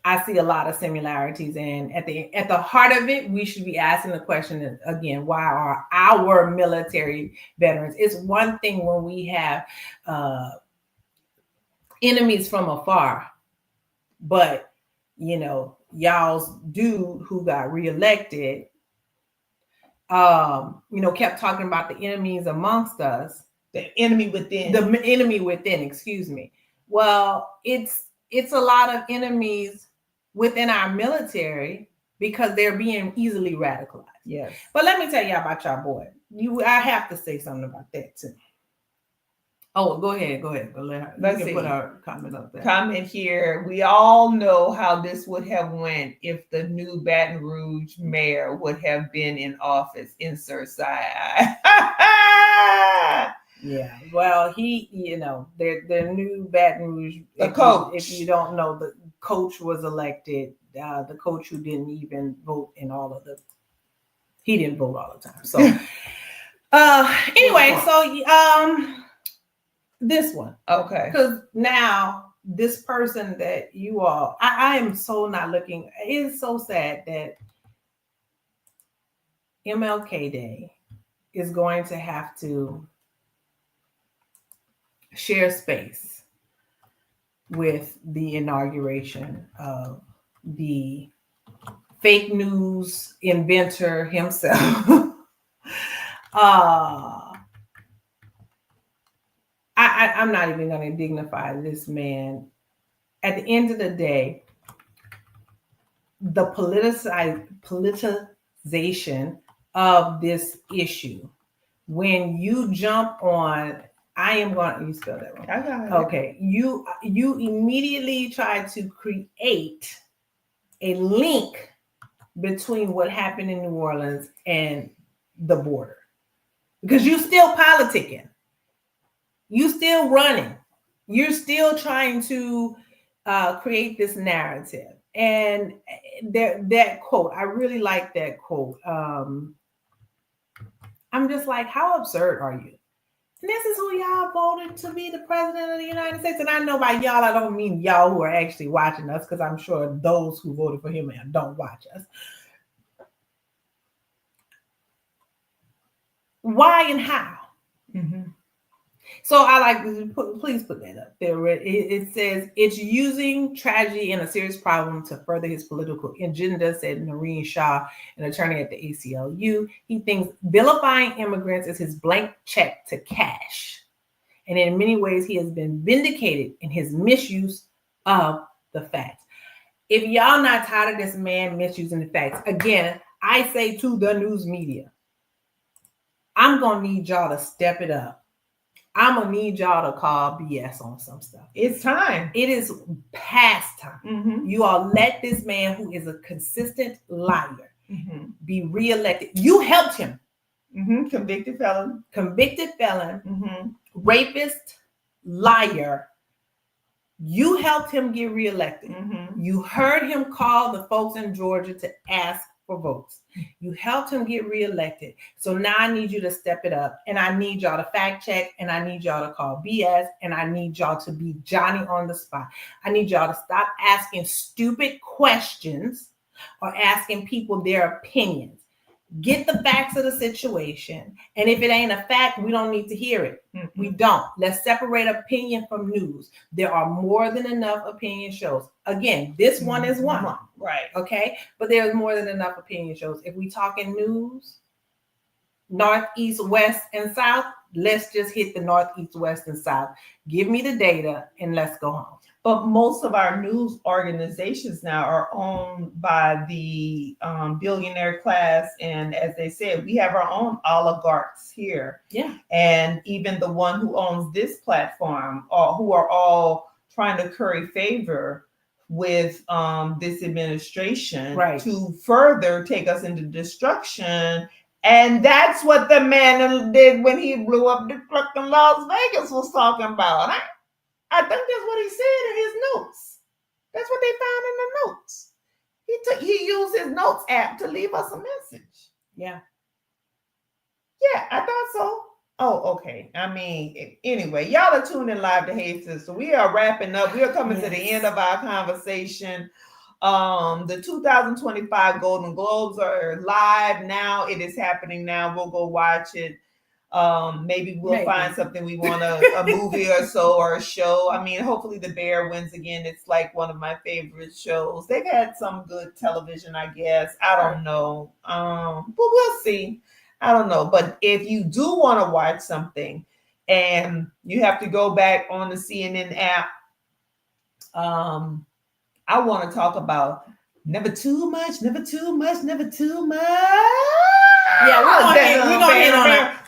I see a lot of similarities, and at the heart of it, we should be asking the question again: why are our military veterans? It's one thing when we have enemies from afar, but y'all's dude who got reelected, kept talking about the enemies amongst us, the enemy within, excuse me. Well, it's a lot of enemies within our military because they're being easily radicalized. Yes. But let me tell you about y'all boy. I have to say something about that too. Oh, go ahead. Let's put our comment up there. Comment here. We all know how this would have went if the new Baton Rouge mayor would have been in office. Insert side eye. Yeah. Well, he, the new Baton Rouge. Coach. If you don't know, the coach was elected. The coach who didn't even vote in he didn't vote all the time. So, anyway, so this one. Okay. Because now this person that you all, I am so not looking. It is so sad that MLK Day is going to have to share space with the inauguration of the fake news inventor himself. I'm not even going to dignify this man. At the end of the day, the politicization of this issue, when you jump on, you spelled that wrong. I got it. Okay. You immediately try to create a link between what happened in New Orleans and the border. Because you're still politicking. You still running. You're still trying to create this narrative. And that quote, I really like that quote. I'm just like, how absurd are you? And this is who y'all voted to be the president of the United States. And I know by y'all, I don't mean y'all who are actually watching us, because I'm sure those who voted for him don't watch us. Why and how? Mm-hmm. So I like to please put that up there. It says it's using tragedy and a serious problem to further his political agenda, said Noreen Shaw, an attorney at the ACLU. He thinks vilifying immigrants is his blank check to cash. And in many ways, he has been vindicated in his misuse of the facts. If y'all not tired of this man misusing the facts, again, I say to the news media, I'm going to need y'all to step it up. I'm going to need y'all to call BS on some stuff. It's time. It is past time. Mm-hmm. You all let this man who is a consistent liar be reelected. You helped him. Mm-hmm. Convicted felon. Mm-hmm. Rapist, liar. You helped him get reelected. Mm-hmm. You heard him call the folks in Georgia to ask for votes. You helped him get reelected. So now I need you to step it up, and I need y'all to fact check, and I need y'all to call BS, and I need y'all to be Johnny on the spot. I need y'all to stop asking stupid questions or asking people their opinions. Get the facts of the situation. And if it ain't a fact, we don't need to hear it. Mm-hmm. We don't. Let's separate opinion from news. There are more than enough opinion shows. Again, this one is one. Right. Okay. But there's more than enough opinion shows. If we talking news, north, east, west, and south, let's just hit the north, east, west, and south. Give me the data and let's go home. But most of our news organizations now are owned by the billionaire class. And as they said, we have our own oligarchs here. Yeah. And even the one who owns this platform, who are all trying to curry favor with this administration, right, to further take us into destruction. And that's what the man did when he blew up the truck in Las Vegas was talking about. I think that's what he said in his notes. That's what they found in the notes. He used his notes app to leave us a message. Yeah. Yeah, I thought so. Oh, okay. I mean, anyway, y'all are tuning live to Hey Sister. We are wrapping up. We are coming to the end of our conversation. The 2025 Golden Globes are live now. It is happening now. We'll go watch it. Maybe we'll find something we want a movie or so or a show. I mean, hopefully The Bear wins again. It's like one of my favorite shows. They've had some good television, I guess. I don't know. But we'll see. I don't know. But if you do want to watch something and you have to go back on the CNN app, I want to talk about Never Too Much, Never Too Much, Never Too Much. Yeah,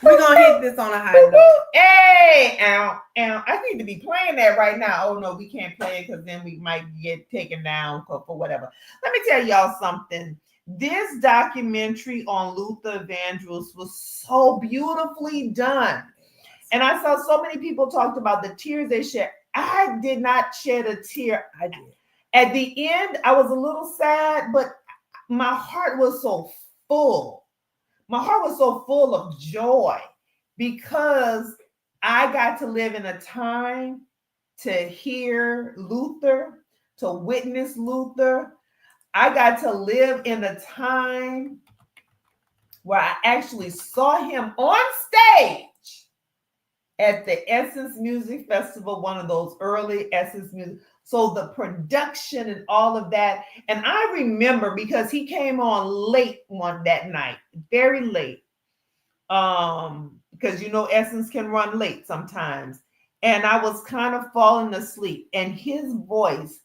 we're gonna hit this on a high note. Hey, ow. I need to be playing that right now. Oh no, we can't play it because then we might get taken down for whatever. Let me tell y'all something. This documentary on Luther Vandross was so beautifully done. And I saw so many people talked about the tears they shed. I did not shed a tear. I did. At the end, I was a little sad, but my heart was so full. My heart was so full of joy because I got to live in a time to hear Luther, to witness Luther. I got to live in a time where I actually saw him on stage at the Essence Music Festival, one of those early Essence Music. So the production and all of that. And I remember because he came on late that night, very late. Because Essence can run late sometimes. And I was kind of falling asleep. And his voice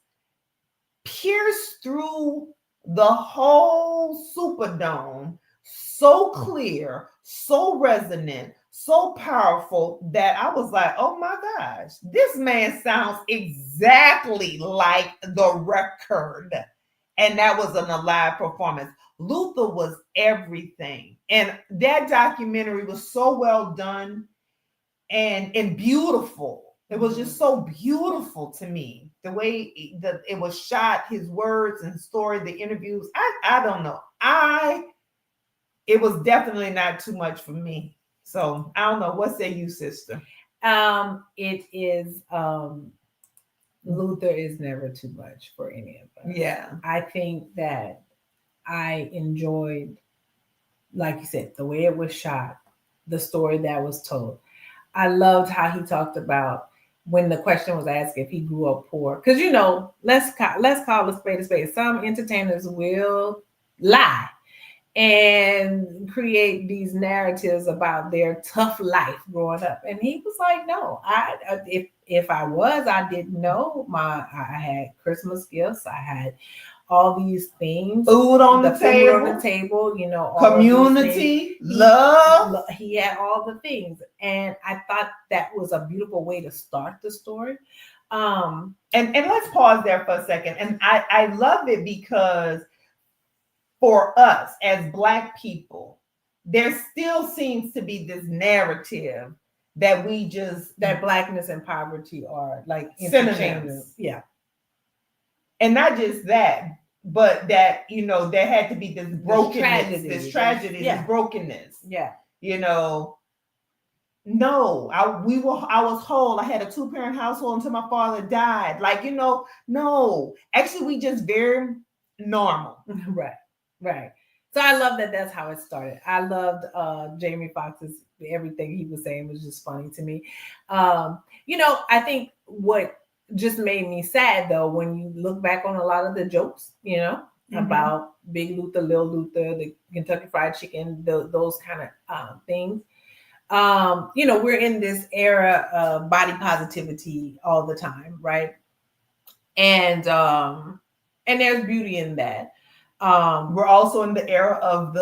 pierced through the whole Superdome, so clear, so resonant, so powerful that I was like, oh my gosh, this man sounds exactly like the record. And that was an alive performance. Luther was everything. And that documentary was so well done and beautiful. It was just so beautiful to me. The way it was shot, his words and story, the interviews. I don't know. It was definitely not too much for me. So I don't know. What say you, sister? It is Luther is never too much for any of us. Yeah. I think that I enjoyed, like you said, the way it was shot, the story that was told. I loved how he talked about when the question was asked if he grew up poor. Because let's call a spade a spade. Some entertainers will lie and create these narratives about their tough life growing up. And he was like, no, if I was, I didn't know. I had Christmas gifts. I had all these things. Food on the table, community, love. He had all the things. And I thought that was a beautiful way to start the story. And let's pause there for a second. And I love it because for us as Black people, there still seems to be this narrative that that Blackness and poverty are like synonyms. Yeah. And not just that, but that, there had to be this brokenness, this tragedy, this brokenness. Yeah. No, I was whole. I had a 2-parent household until my father died. No. Actually, we just very normal. Right. So I love that that's how it started. I loved Jamie Foxx's everything he was saying was just funny to me. I think what just made me sad though, when you look back on a lot of the jokes, about Big Luther, Lil Luther, the Kentucky Fried Chicken, those kind of things. We're in this era of body positivity all the time, right? And there's beauty in that. We're also in the era of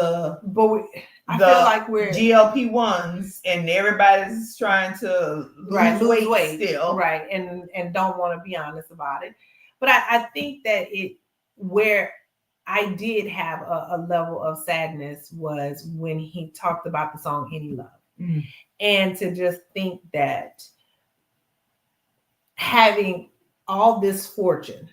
I feel like we're GLP-1s and everybody's trying to lose weight still. Right. And don't want to be honest about it. But I think that where I did have a level of sadness was when he talked about the song Any Love. And to just think that having all this fortune,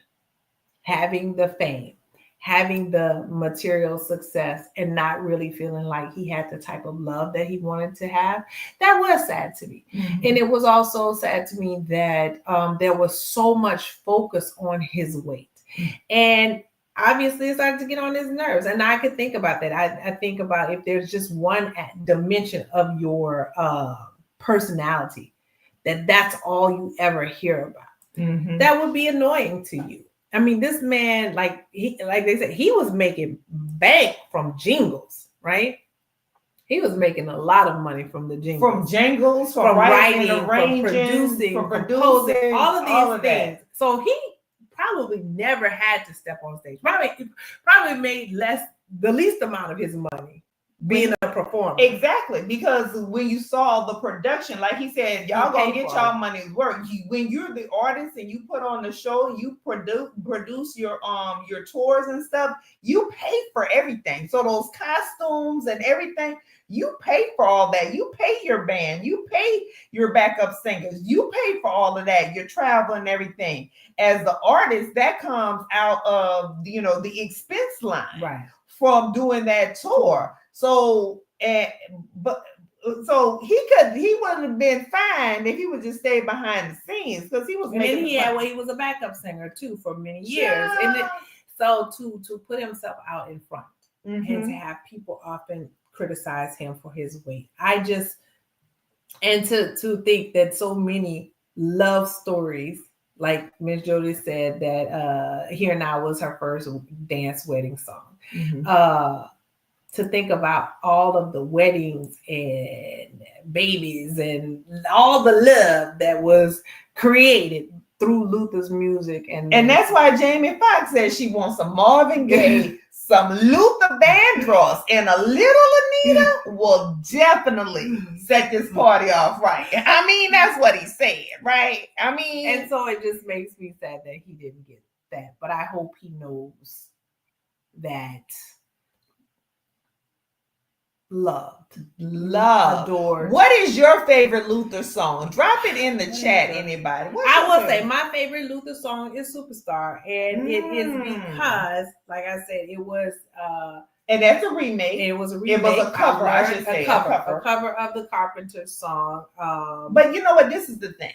having the fame, having the material success, and not really feeling like he had the type of love that he wanted to have, that was sad to me. Mm-hmm. And it was also sad to me that there was so much focus on his weight. And obviously it started to get on his nerves. And I could think about that. I think about if there's just one dimension of your personality, that's all you ever hear about. Mm-hmm. That would be annoying to you. I mean, this man, like they said, he was making bank from jingles, right? He was making a lot of money from the jingles. From jingles, from writing, arranging, from producing, composing, all of these things. That. So he probably never had to step on stage. Probably made the least amount of his money being a performer. Exactly, because when you saw the production, like he said, y'all gonna get y'all money's worth. When you're the artist and you put on the show, you produce your tours and stuff, you pay for everything. So those costumes and everything, you pay for all that. You pay your band, you pay your backup singers, you pay for all of that, your travel and everything. As the artist, that comes out of the expense line, right, from doing that tour. So he wouldn't have been fine if he would just stay behind the scenes, because he was making. And then he was a backup singer too for many years, and so to put himself out in front, mm-hmm. and to have people often criticize him for his weight, to think that so many love stories, like Miss Jody said, that Here Now was her first dance wedding song. Mm-hmm. To think about all of the weddings and babies and all the love that was created through Luther's music. And that's why Jamie Foxx says she wants some Marvin Gaye, some Luther Vandross, and a little Anita will definitely set this party off right. I mean, that's what he said, right? I mean, and so it just makes me sad that he didn't get that. But I hope he knows that loved, adored. What is your favorite Luther song? Drop it in the chat, anybody. I will say my favorite Luther song is Superstar, and it is because, like I said, it was and that's a remake. It was a remake. It was a cover, I should say. A cover of the Carpenters song. But you know what? This is the thing.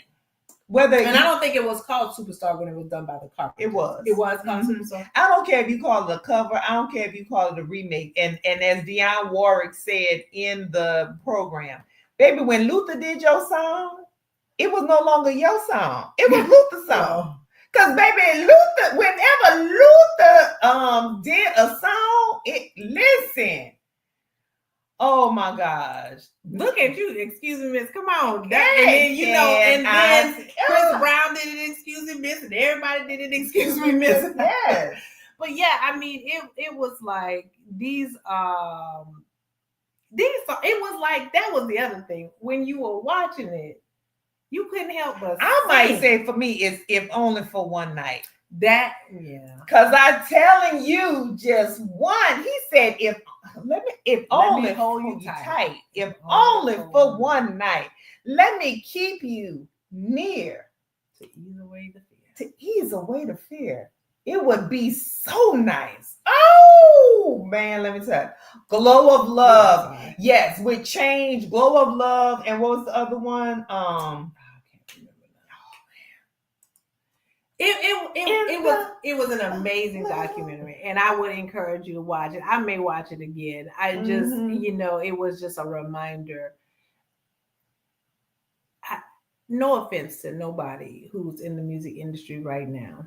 I don't think it was called Superstar when it was done by the Carpenters. It was. It was called Superstar. I don't care if you call it a cover. I don't care if you call it a remake. And as Dionne Warwick said in the program, baby, when Luther did your song, it was no longer your song. It was Luther's song. Because baby, whenever Luther did a song, listen. Oh my gosh. Look at you. Excuse me, miss. Come on. And then Chris Brown did it, excuse me, miss, and everybody did it, excuse me, miss. Yes. But yeah, I mean, it was like these it was like, that was the other thing. When you were watching it, you couldn't help but might say for me, it's if only for one night. That, yeah. Because I'm telling you, just one. He said, if only hold you tight. If only for one night. Let me keep you near. To ease away the fear. To ease away the fear. It would be so nice. Oh man, let me tell you. Glow of Love. Yes, with Change, Glow of Love, and what was the other one? It was an amazing documentary, and I would encourage you to watch it. I may watch it again. I just, it was just a reminder. No offense to nobody who's in the music industry right now,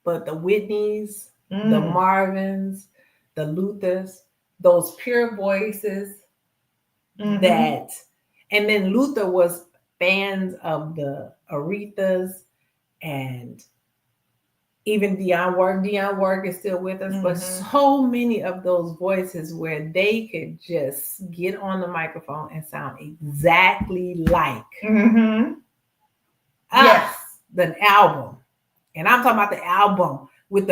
but the Whitneys, the Marvins, the Luthers, those pure voices that, and then Luther was fans of the Arethas and even Dionne Warwick. Dionne Warwick is still with us, but so many of those voices where they could just get on the microphone and sound exactly like yes, the album. And I'm talking about the album with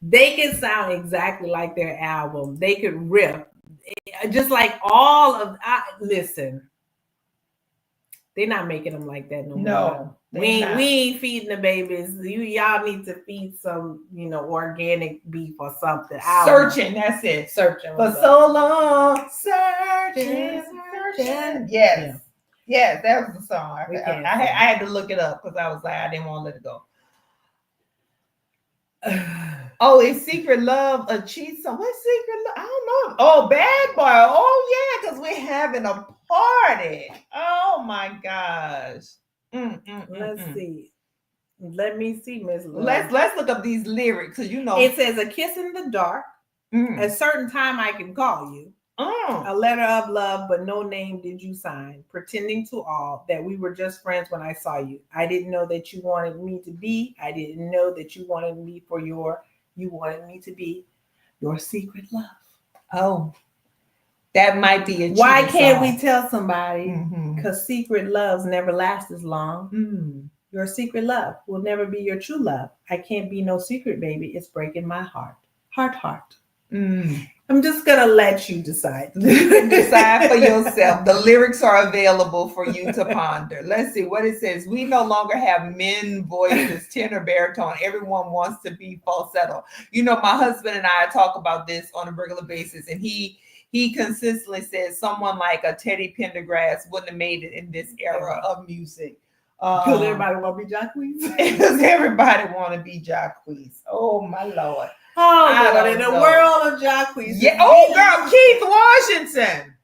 they could sound exactly like their album. They could riff just like all of listen. They're not making them like that no more. No, We they're not. ain't feeding the babies. Y'all need to feed some, organic beef or something. I don't know. Searching, that's it. Searching For was so long, searching. Yeah. Yes, that was the song. We I can't had to look it up because I was like, I didn't want to let it go. Oh, is Secret Love a cheat song? What's Secret Love? I don't know. Oh, Bad Boy. Oh, yeah, because we're having a party. Oh, my gosh. Let's see. Let me see, Miss Love. Let's look up these lyrics because It says a kiss in the dark. Mm. A certain time I can call you. A letter of love, but no name did you sign. Pretending to all that we were just friends when I saw you. I didn't know that you wanted me to be. I didn't know that you wanted me you wanted me to be your secret love. Oh, that might be a Why can't song. we tell somebody? Because secret loves never last as long. Your secret love will never be your true love. I can't be no secret, baby. It's breaking my heart. Heart. I'm just gonna let you decide. You can decide for yourself. The lyrics are available for you to ponder. Let's see what it says. We no longer have men voices, tenor, baritone. Everyone wants to be falsetto. My husband and I talk about this on a regular basis, and he consistently says someone like a Teddy Pendergrass wouldn't have made it in this era of music. Because everybody want to be Jacquees. Because everybody want to be Jacquees. Oh my Lord. Oh, Lord, in the world of Jacquees. Yeah. Oh, girl, Keith Washington.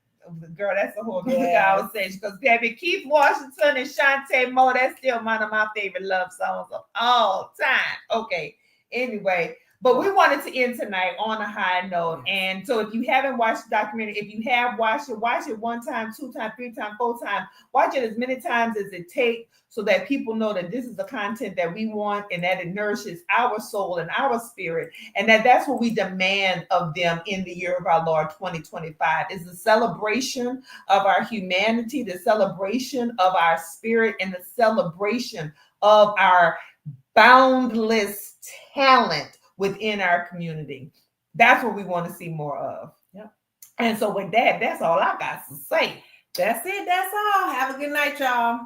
Girl, that's a whole other conversation. Because, baby, Keith Washington and Shantae Moore, that's still one of my favorite love songs of all time. Okay. Anyway, but we wanted to end tonight on a high note. And so if you haven't watched the documentary, if you have watch it 1 time, 2 times, 3 times, 4 times. Watch it as many times as it takes so that people know that this is the content that we want and that it nourishes our soul and our spirit. And that's what we demand of them in the year of our Lord 2025 is the celebration of our humanity, the celebration of our spirit, and the celebration of our boundless talent within our community. That's what we want to see more of. Yep. And so with that, that's all I got to say. That's it. That's all. Have a good night, y'all.